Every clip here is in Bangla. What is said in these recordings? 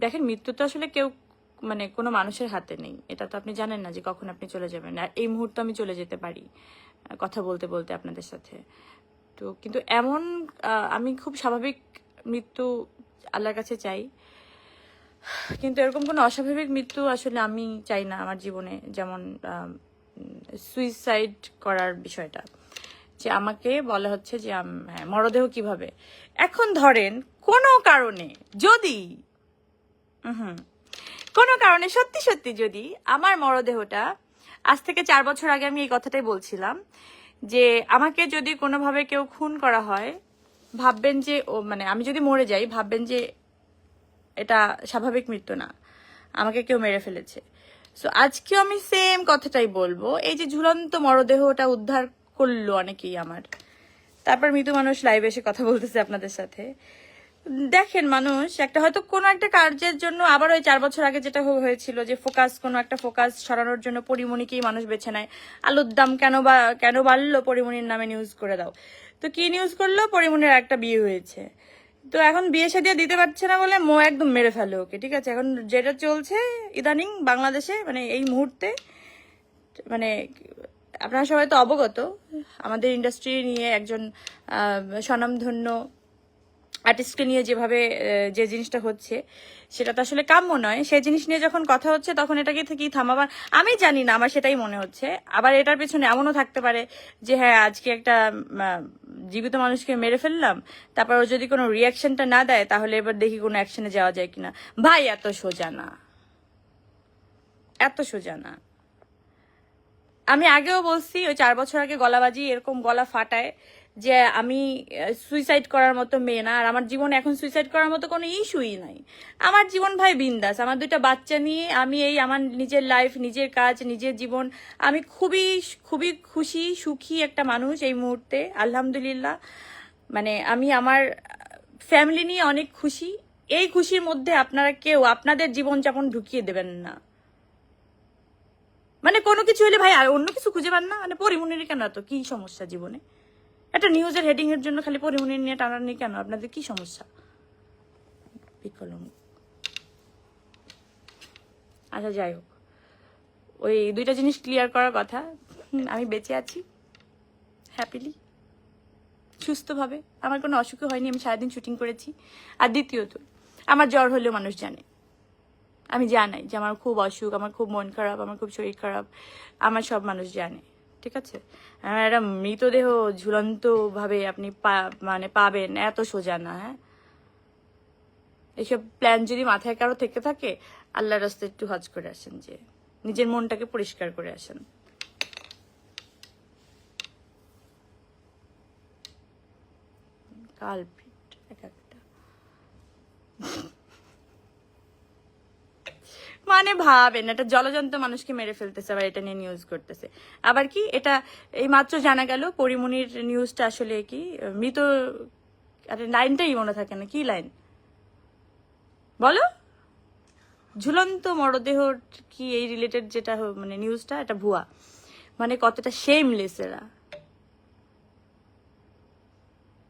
দেখেন মৃত্যু তো আসলে কেউ মানে কোনো মানুষের হাতে নেই, এটা তো আপনি জানেন না যে কখন আপনি চলে যাবেন। আর এই মুহূর্তে আমি চলে যেতে পারি কথা বলতে বলতে আপনাদের সাথে। তো কিন্তু এমন আমি খুব স্বাভাবিক মৃত্যু আল্লাহর কাছে চাই, কিন্তু এরকম কোনো অস্বাভাবিক মৃত্যু আসলে আমি চাই না আমার জীবনে। যেমন সুইসাইড করার বিষয়টা, যে আমাকে বলা হচ্ছে যে হ্যাঁ মরদেহ কিভাবে, এখন ধরেন কোনো কারণে যদি কোনো কারণে সত্যি সত্যি যদি আমার মরদেহটা, আজ থেকে 4 বছর আগে আমি এই কথাটাই বলছিলাম, যে আমাকে যদি কোনোভাবে কেউ খুন করা হয়, ভাববেন যে ও মানে আমি যদি মরে যাই ভাববেন যে এটা স্বাভাবিক মৃত্যু না, আমাকে কেউ মেরে ফেলেছে। সো আজকেও আমি সেম কথাটাই বলবো। এই যে ঝুলন্ত মরদেহটা উদ্ধার করলো অনেকেই আমার, তারপর মৃত মানুষ লাইভে এসে কথা বলতেছে আপনাদের সাথে। দেখেন মানুষ একটা হয়তো কোনো একটা কার্যের জন্য, আবার ওই 4 বছর আগে যেটা হয়েছিল যে ফোকাস, কোনো একটা ফোকাস সরানোর জন্য পরিমণিকেই মানুষ বেছে নেয়। আলুর দাম কেন বাড়লো, পরিমণির নামে নিউজ করে দাও। তো কি নিউজ করলো, পরিমণির একটা বিয়ে হয়েছে, তো এখন বিয়ে শাদী দিতে পারছে না বলে একদম মেরে ফেলে ওকে। ঠিক আছে, এখন যেটা চলছে ইদানিং বাংলাদেশে মানে এই মুহূর্তে, মানে আপনারা সবাই তো অবগত আমাদের ইন্ডাস্ট্রি নিয়ে একজন স্বনামধন্য আর্টিস্টকে নিয়ে যেভাবে যে জিনিসটা হচ্ছে সেটা তো আসলে কাম্য নয়। সেই জিনিস নিয়ে যখন কথা হচ্ছে তখন এটাকে থেকে থামাবার আমি জানি না, আমার সেটাই মনে হচ্ছে। আবার এটার পেছনে এমনও থাকতে পারে যে হ্যাঁ আজকে একটা জীবিত মানুষকে মেরে ফেললাম, তারপর ও যদি কোনো রিয়াকশনটা না দেয় তাহলে এবার দেখি কোনো অ্যাকশনে যাওয়া যায় কিনা। ভাই এত সোজা না, এত সোজা না। আমি আগেও বলছি, ওই 4 বছর আগে গলাবাজি এরকম গলা ফাটায় যে আমি সুইসাইড করার মতো মেয়ে না, আর আমার জীবনে এখন সুইসাইড করার মতো কোনো ইস্যুই নাই। আমার জীবন ভাই বিন্দাস, আমার 2টা বাচ্চা নিয়ে আমি এই আমার নিজের লাইফ, নিজের কাজ, নিজের জীবন, আমি খুবই খুবই খুশি সুখী একটা মানুষ এই মুহূর্তে, আলহামদুলিল্লাহ। মানে আমি আমার ফ্যামিলি নিয়ে অনেক খুশি। এই খুশির মধ্যে আপনারা কেউ আপনাদের জীবনযাপন ঢুকিয়ে দেবেন না। মানে কোনো কিছু হলে ভাই আর অন্য কিছু খুঁজে পান না, মানে পরিমণির কেন এত কি সমস্যা জীবনে? একটা নিউজের হেডিং এর জন্য খালি পরিমণির নিয়ে টানানি কেন? আপনাদের কি সমস্যা? বিকলঙ্গ। আচ্ছা যাই হোক, ওই 2টা জিনিস ক্লিয়ার করার কথা। আমি বেঁচে আছি হ্যাপিলি, সুস্থভাবে, আমার কোনো অসুখও হয়নি, আমি সারাদিন শুটিং করেছি। আর দ্বিতীয়ত, আমার জ্বর হলেও মানুষ জানে, আমি জানাই যে আমার খুব অসুখ, আমার খুব মন খারাপ, আমার খুব শরীর খারাপ, আমার সব মানুষ জানে। ঠিক আছে, একটা মৃতদেহ ঝুলন্ত ভাবে আপনি মানে পাবেন এত সোজা না। হ্যাঁ, এইসব প্ল্যান যদি মাথায় কারো থেকে থাকে, আল্লাহর রাস্তায় একটু হজ করে আসেন, যে নিজের মনটাকে পরিষ্কার করে আসেন। কালপিট এক একটা, মানে ভাবেন একটা জলজন্ত মানুষকে মেরে ফেলতেছে, আবার এটা নিয়ে নিউজ করতেছে। আবার কি এটা এই মাত্র জানা গেল পরিমণির নিউজটা আসলে কি মৃত, আরে লাইনটাই মনে থাকে না, কি লাইন বলো? ঝুলন্ত মরদেহ কি এই রিলেটেড যেটা মানে নিউজটা, এটা ভুয়া। মানে কতটা শেমলেস এরা।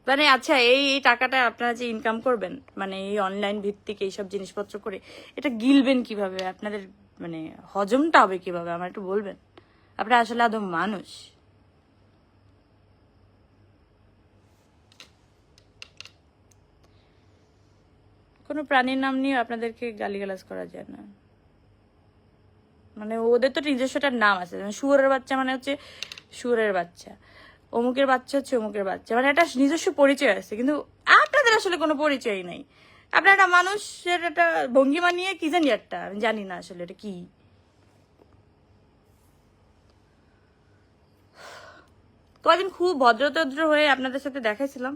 মানে আচ্ছা এই টাকাটা আপনারা যে ইনকাম করবেন, মানে এই অনলাইন ভিত্তিক এইসব জিনিসপত্র করে, এটা গিলবেন কিভাবে? আপনাদের মানে হজমটা হবে কিভাবে আমার একটু বলবেন? আপনারা আসলে আদৌ মানুষ? কোনো প্রাণীর নাম নিয়ে আপনাদেরকে গালিগালাজ করা যায় না। মানে ওদের তো নিজস্বটার নাম আছে, শুয়োরের বাচ্চা মানে হচ্ছে শুয়োরের বাচ্চা, অমুকের বাচ্চা হচ্ছে অমুকের বাচ্চা, মানে একটা নিজস্ব পরিচয় আছে। কিন্তু আপনাদের আসলে কোনো পরিচয়ই নাই। আপনার একটা মানুষের একটা ভঙ্গিমা নিয়ে কি জানি একটা, আমি জানি না আসলে এটা কি। কদিন খুব ভদ্রতদ্র হয়ে আপনাদের সাথে দেখাইছিলাম,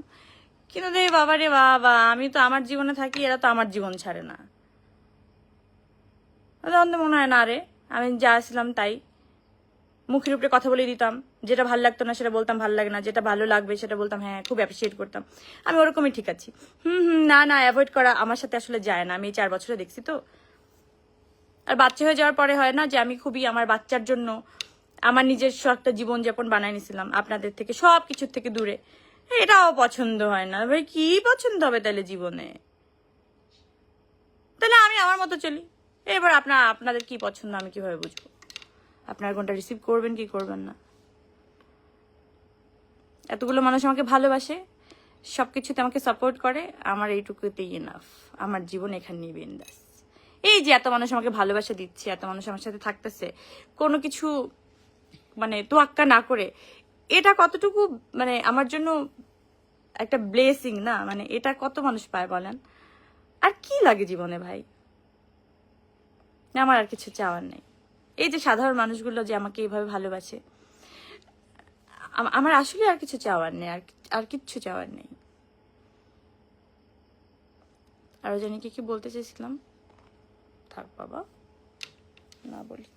কিন্তু দেখি বাবা রে বাবা, আমি তো আমার জীবনে থাকি, এরা তো আমার জীবন ছাড়ে না। তখন তো মনে হয় না রে, আমি যা ছিলাম তাই, মুখের উপরে কথা বলে দিতাম, যেটা ভালো লাগতো না সেটা বলতাম ভালো লাগে না, যেটা ভালো লাগবে সেটা বলতাম হ্যাঁ, খুব অ্যাপ্রিসিয়েট করতাম। আমি ওরকমই ঠিক আছি। না না, অ্যাভয়েড করা আমার সাথে আসলে যায় না, আমি এই 4 বছরে দেখছি তো। আর বাচ্চা হয়ে যাওয়ার পরে হয় না যে আমি খুবই আমার বাচ্চার জন্য আমার নিজস্ব একটা জীবনযাপন বানাই নিয়েছিলাম আপনাদের থেকে, সব কিছুর থেকে দূরে। এটাও পছন্দ হয় না ভাই, কি পছন্দ হবে তাহলে জীবনে? তাহলে আমি আমার মতো চলি। এবার আপনাদের কি পছন্দ আমি কিভাবে বুঝবো? আপনার কোনটা রিসিভ করবেন কি করবেন না? এতগুলো মানুষ আমাকে ভালোবাসে, সবকিছুতে আমাকে সাপোর্ট করে, আমার এইটুকুতেই এনাফ। আমার জীবন এখানেই বিন্দাস। এই যে এত মানুষ আমাকে ভালোবাসা দিচ্ছে, এত মানুষ আমার সাথে থাকতেছে, কোনো কিছু মানে তোয়াক্কা না করে, এটা কতটুকু মানে আমার জন্য একটা ব্লেসিং না? মানে এটা কত মানুষ পায় বলেন? আর কি লাগে জীবনে ভাই? আমার আর কিছু চাওয়ার নেই। এই যে সাধারণ মানুষগুলো যে আমাকে এইভাবে ভালোবাসে, আমার আসলে আর কিছু চাওয়ার নেই, আর কিচ্ছু চাওয়ার নেই। আরো জানি কি বলতে চেয়েছিলাম, থাক বাবা, না বলি।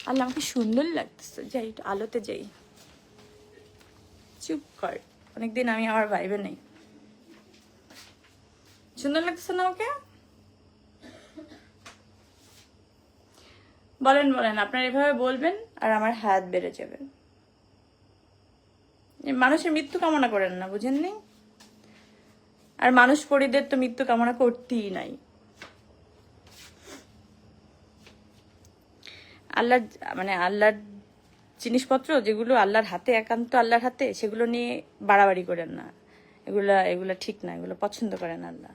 আল্লাহ, আমাকে সুন্দর লাগতেছে, যাই একটু আলোতে যাই। চুপ কর, অনেকদিন আমি আমার ভাইবে নেই। সুন্দর লাগতেছে না আমাকে? বলেন বলেন, আপনার এভাবে বলবেন আর আমার হাত বেড়ে যাবে। মানুষের মৃত্যু কামনা করেন না, বুঝেননি? আর মানুষ পরিদের তো মৃত্যু কামনা করতেই নাই। আল্লাহ মানে আল্লাহর জিনিসপত্র যেগুলো আল্লাহর হাতে, একান্ত আল্লাহর হাতে, সেগুলো নিয়ে বাড়াবাড়ি করেন না। এগুলা ঠিক না, এগুলো পছন্দ করেন আল্লাহ।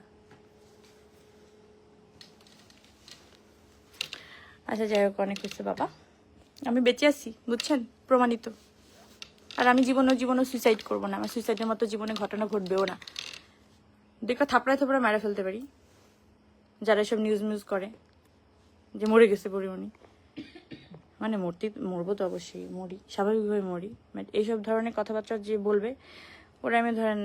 আচ্ছা যাই হোক, অনেক হচ্ছে বাবা, আমি বেঁচে আছি, বুঝছেন, প্রমাণিত। আর আমি জীবনও সুইসাইড করবো না, আমার সুইসাইডের মতো জীবনে ঘটনা ঘটবেও না। দেখা থাপড়ায় থাপড়ায় মেরে ফেলতে পারি, যারা এসব নিউজ করে যে মরে গেছে পরিমণি। মানে মরবো তো অবশ্যই, মরি, স্বাভাবিকভাবে মরি, বাট এইসব ধরনের কথাবার্তা যে বলবে, ওরা আমি ধরেন